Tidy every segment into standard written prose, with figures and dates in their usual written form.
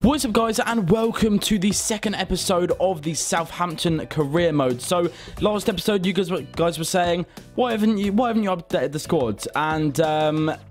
What's up guys, and welcome to the second episode of the Southampton career mode. So last episode you guys were saying, why haven't you updated the squads? And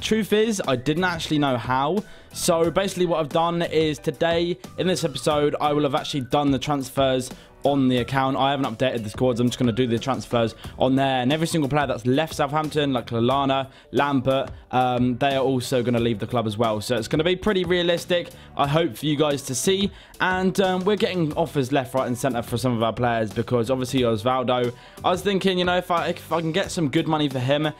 truth is, I didn't actually know how. So basically what I've done is today in this episode I will have actually done the transfers on the account. I haven't updated the squads. I'm just going to do the transfers on there, and every single player that's left Southampton, like Lallana, Lambert, they are also going to leave the club as well. So it's going to be pretty realistic, I hope, for you guys to see. And we're getting offers left, right and centre for some of our players, because obviously Osvaldo, I was thinking, you know, if I can get some good money for him,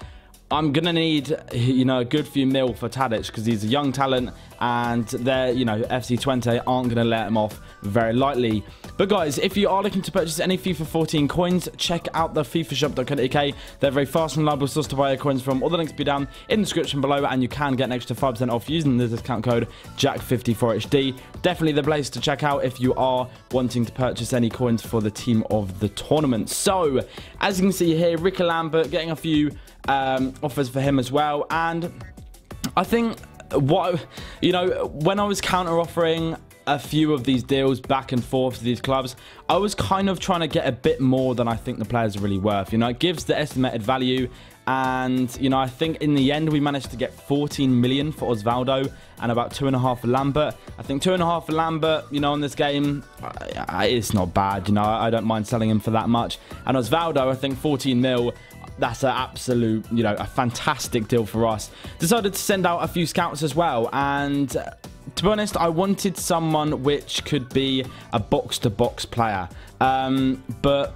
I'm going to need, you know, a good few mil for Tadic, because he's a young talent and they're, you know, FC Twente aren't going to let him off very lightly. But guys, if you are looking to purchase any FIFA 14 coins, check out the FIFAshop.co.uk. They're a very fast and reliable source to buy your coins from. All the links will be down in the description below, and you can get an extra 5% off using the discount code JACK54HD. Definitely the place to check out if you are wanting to purchase any coins for the team of the tournament. So, as you can see here, Ricky Lambert getting a few offers for him as well. And I think when I was counter offering a few of these deals back and forth to these clubs, I was kind of trying to get a bit more than I think the players are really worth. You know, it gives the estimated value, and you know, I think in the end we managed to get 14 million for Osvaldo and about 2.5 for Lambert. I think 2.5 for Lambert, you know, on this game, it's not bad. You know, I don't mind selling him for that much. And Osvaldo, I think 14 mil. That's an absolute, you know, a fantastic deal for us. Decided to send out a few scouts as well, and to be honest, I wanted someone which could be a box-to-box player. But,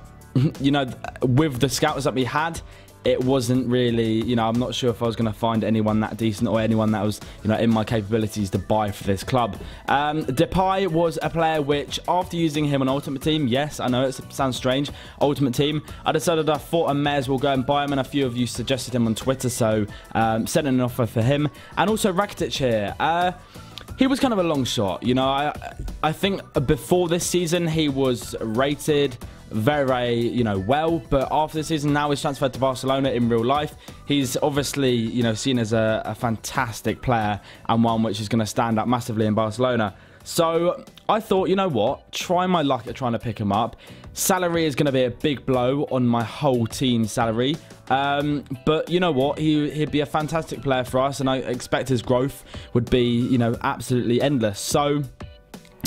you know, with the scouts that we had, it wasn't really, you know, I'm not sure if I was going to find anyone that decent or anyone that was, you know, in my capabilities to buy for this club. Depay was a player which, after using him on Ultimate Team, yes, I know it sounds strange, Ultimate Team, I decided I thought I may as well go and buy him, and a few of you suggested him on Twitter, so sent an offer for him. And also Rakitic here. He was kind of a long shot, you know. I think before this season he was rated very, you know, well, but after this season, now he's transferred to Barcelona in real life. He's obviously, you know, seen as a fantastic player and one which is going to stand up massively in Barcelona. So I thought, you know what, try my luck at trying to pick him up. Salary is going to be a big blow on my whole team's salary. But you know what, he'd be a fantastic player for us, and I expect his growth would be, you know, absolutely endless. So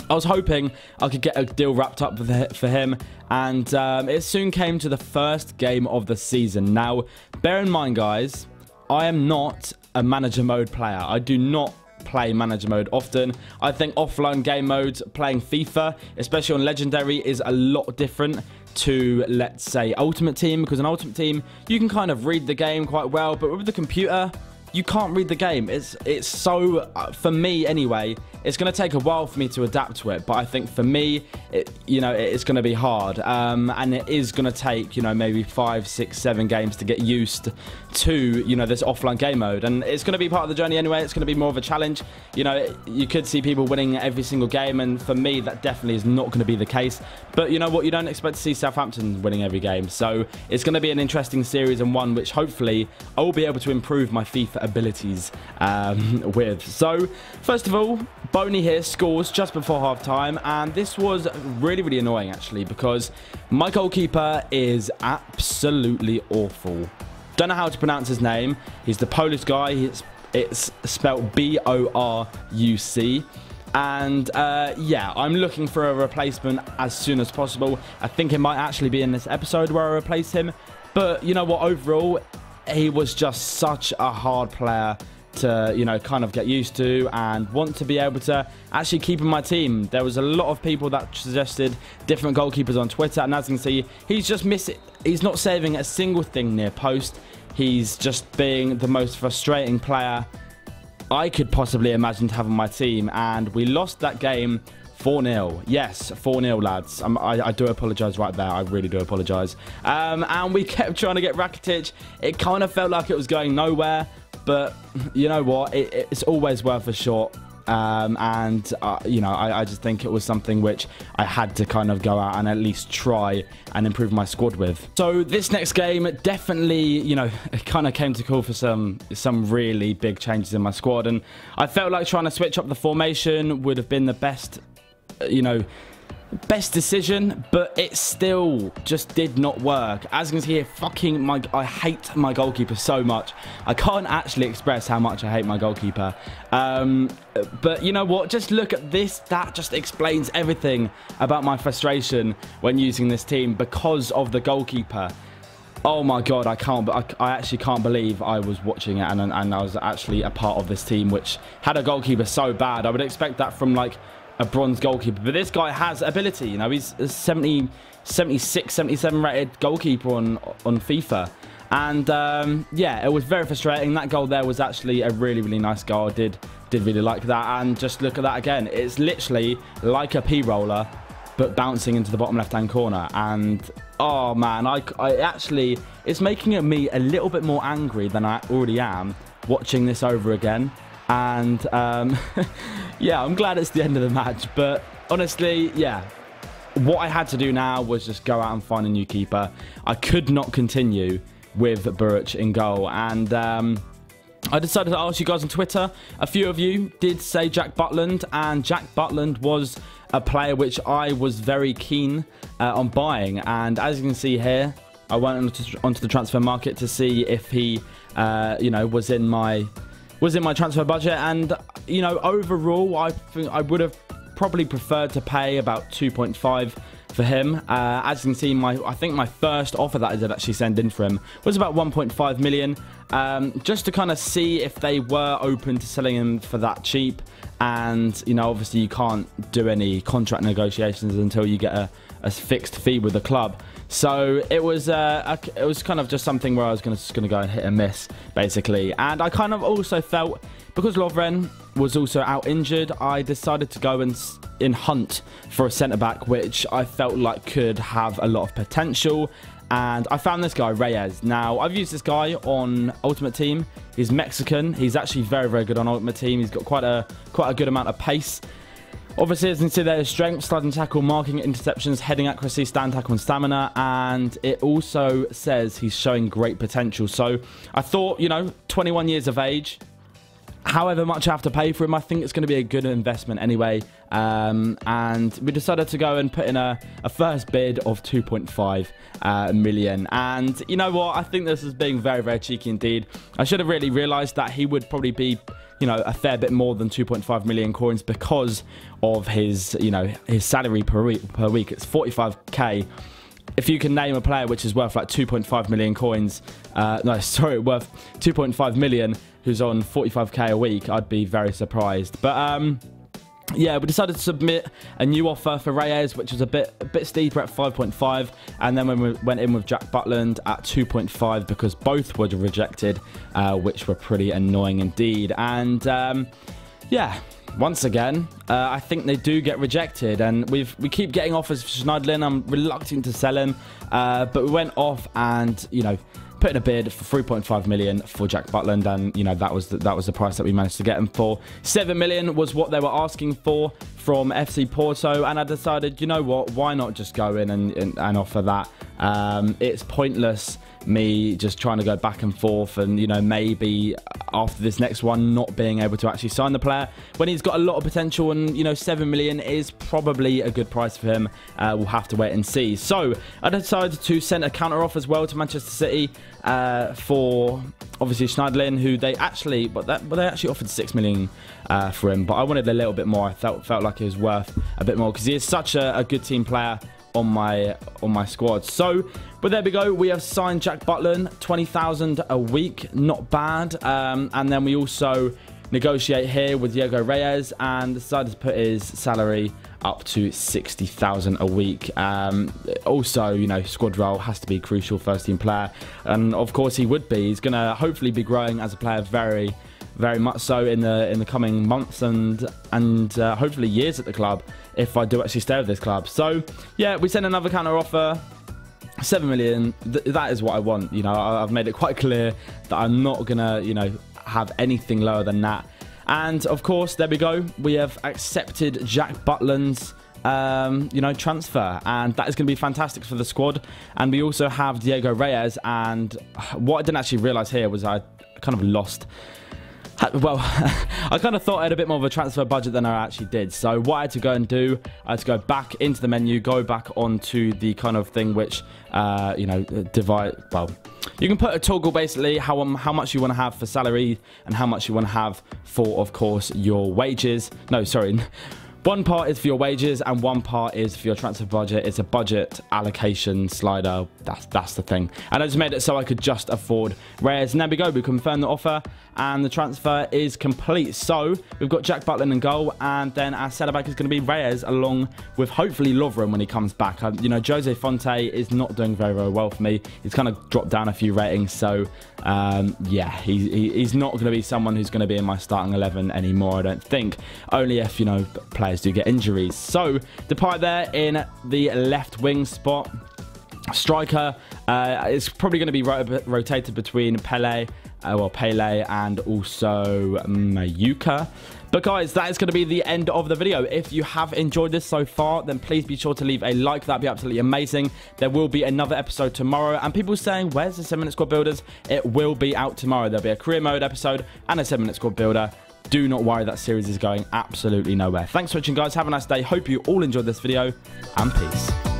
I was hoping I could get a deal wrapped up for him, and it soon came to the first game of the season. Now, bear in mind, guys, I am not a manager mode player. I do not play manager mode often. I think offline game modes, playing FIFA, especially on Legendary, is a lot different to, let's say, Ultimate Team, because in Ultimate Team, you can kind of read the game quite well, but with the computer, you can't read the game. It's so, for me anyway, it's going to take a while for me to adapt to it. But I think for me, you know, it's going to be hard. And it is going to take, you know, maybe 5, 6, 7 games to get used to, you know, this offline game mode. And it's going to be part of the journey anyway. It's going to be more of a challenge. You know, you could see people winning every single game. And for me, that definitely is not going to be the case. But you know what? You don't expect to see Southampton winning every game. So it's going to be an interesting series, and one which hopefully I will be able to improve my FIFA abilities with. So first of all, Boney here scores just before half time, and this was really, really annoying actually, because my goalkeeper is absolutely awful. Don't know how to pronounce his name. He's the Polish guy. It's spelled B-O-R-U-C. And yeah, I'm looking for a replacement as soon as possible. I think it might actually be in this episode where I replace him. But you know what, overall, he was just such a hard player to, you know, kind of get used to and want to be able to actually keep in my team. There was a lot of people that suggested different goalkeepers on Twitter, and as you can see, he's just missing. He's not saving a single thing near post. He's just being the most frustrating player I could possibly imagine to have on my team, and we lost that game 4-0. Yes, 4-0, lads. I do apologise right there. I really do apologise. And we kept trying to get Rakitic. It kind of felt like it was going nowhere, but you know what? It's always worth a shot. You know, I just think it was something which I had to kind of go out and at least try and improve my squad with. So this next game definitely, you know, it kind of came to call for some really big changes in my squad, and I felt like trying to switch up the formation would have been the best, you know, best decision, but it still just did not work. As you can see here, I hate my goalkeeper so much. I can't actually express how much I hate my goalkeeper. But you know what? Just look at this. That just explains everything about my frustration when using this team because of the goalkeeper. Oh my god, I actually can't believe I was watching it and I was actually a part of this team which had a goalkeeper so bad. I would expect that from like a bronze goalkeeper, but this guy has ability. You know, he's a 70, 76, 77 rated goalkeeper on FIFA. And yeah, it was very frustrating. That goal there was actually a really nice goal. I did really like that. And just look at that again. It's literally like a P-roller, but bouncing into the bottom left-hand corner. And oh man, I actually, it's making me a little bit more angry than I already am watching this over again. And yeah, I'm glad it's the end of the match, but honestly, yeah, what I had to do now was just go out and find a new keeper. I could not continue with Burch in goal, and I decided to ask you guys on Twitter. A few of you did say Jack Butland, and Jack Butland was a player which I was very keen on buying, and as you can see here, I went onto the transfer market to see if he you know, was in my transfer budget, and you know, overall I think I would have probably preferred to pay about 2.5 for him. As you can see, I think my first offer that I did actually send in for him was about 1.5 million, just to kind of see if they were open to selling him for that cheap. And you know, obviously you can't do any contract negotiations until you get a fixed fee with the club. So it was kind of just something where I was just gonna go and hit and miss basically. And I kind of also felt, because Lovren was also out injured, I decided to go and hunt for a centre back which I felt like could have a lot of potential. And I found this guy, Reyes. Now, I've used this guy on Ultimate Team. He's Mexican. He's actually very good on Ultimate Team. He's got quite a good amount of pace. Obviously, as you can see there, his strength, sliding tackle, marking, interceptions, heading accuracy, stand tackle, and stamina. And it also says he's showing great potential. So I thought, you know, 21 years of age, however much I have to pay for him, I think it's going to be a good investment anyway. And we decided to go and put in a first bid of 2.5 million. And you know what? I think this is being very cheeky indeed. I should have really realised that he would probably be, you know, a fair bit more than 2.5 million coins because of his, you know, his salary per week. It's 45k. If you can name a player which is worth like 2.5 million coins, no, sorry, worth 2.5 million, who's on 45k a week, I'd be very surprised. But yeah, we decided to submit a new offer for Reyes, which was a bit steeper at 5.5, and then when we went in with Jack Butland at 2.5 because both were rejected, which were pretty annoying indeed. And yeah, once again, I think they do get rejected, and we keep getting offers for Schneiderlin. I'm reluctant to sell him, but we went off and, you know, put in a bid for 3.5 million for Jack Butland, and you know, that was the price that we managed to get him for. 7 million was what they were asking for from FC Porto, and I decided, you know what, why not just go in and offer that. It's pointless me just trying to go back and forth, and you know, maybe after this next one not being able to actually sign the player when he's got a lot of potential. And you know, 7 million is probably a good price for him. We'll have to wait and see. So I decided to send a counter offer as well to Manchester City for obviously Schneiderlin, who they actually offered 6 million for him, but I wanted a little bit more. I felt like he was worth a bit more because he is such a good team player on my squad. So, but there we go. We have signed Jack Butland, 20,000 a week, not bad. And then we also negotiate here with Diego Reyes and decided to put his salary up to 60,000 a week. Also, you know, squad role has to be crucial, first team player, and of course he would be. He's gonna hopefully be growing as a player very much so in the coming months and hopefully years at the club, if I do actually stay with this club. So yeah, we send another counter offer, 7 million. That is what I want. You know, I've made it quite clear that I'm not gonna, you know, have anything lower than that. And of course, there we go. We have accepted Jack Butland's transfer, and that is going to be fantastic for the squad. And we also have Diego Reyes, and what I didn't actually realize here was I kind of lost. Well, I kind of thought I had a bit more of a transfer budget than I actually did. So what I had to go and do, I had to go back into the menu, go back onto the kind of thing which, divide. Well, you can put a toggle basically how much you want to have for salary and how much you want to have for, of course, your wages. No, sorry. One part is for your wages and one part is for your transfer budget. It's a budget allocation slider. That's the thing. And I just made it so I could just afford Reyes. And there we go. We confirmed the offer and the transfer is complete. So we've got Jack Butland in goal, and then our centre back is going to be Reyes along with hopefully Lovren when he comes back. Jose Fonte is not doing very, very well for me. He's kind of dropped down a few ratings. So yeah, he's not going to be someone who's going to be in my starting 11 anymore, I don't think. Only if, players do get injuries. So Depay there in the left wing spot. Striker is probably going to be rotated between Pele and also Mayuka. But guys, that is going to be the end of the video. If you have enjoyed this so far, then please be sure to leave a like. That'd be absolutely amazing. There will be another episode tomorrow. And people saying, where's the 7-minute squad builders? It will be out tomorrow. There'll be a career mode episode and a 7-minute squad builder. Do not worry, that series is going absolutely nowhere. Thanks for watching, guys. Have a nice day. Hope you all enjoyed this video, and peace.